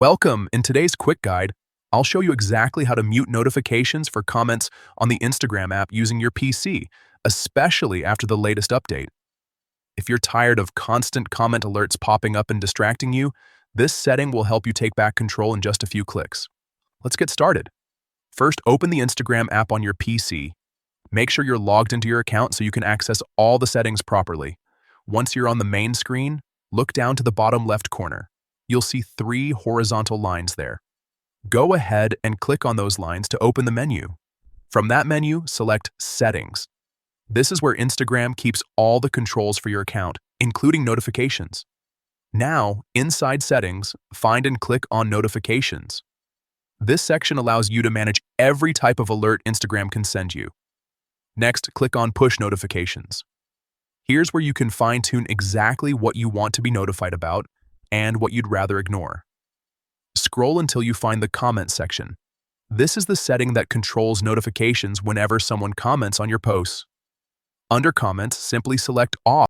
Welcome! In today's quick guide, I'll show you exactly how to mute notifications for comments on the Instagram app using your PC, especially after the latest update. If you're tired of constant comment alerts popping up and distracting you, this setting will help you take back control in just a few clicks. Let's get started. First, open the Instagram app on your PC. Make sure you're logged into your account so you can access all the settings properly. Once you're on the main screen, look down to the bottom left corner. You'll see 3 horizontal lines there. Go ahead and click on those lines to open the menu. From that menu, select Settings. This is where Instagram keeps all the controls for your account, including notifications. Now, inside Settings, find and click on Notifications. This section allows you to manage every type of alert Instagram can send you. Next, click on Push Notifications. Here's where you can fine-tune exactly what you want to be notified about and what you'd rather ignore. Scroll until you find the Comment section. This is the setting that controls notifications whenever someone comments on your posts. Under Comments, simply select Off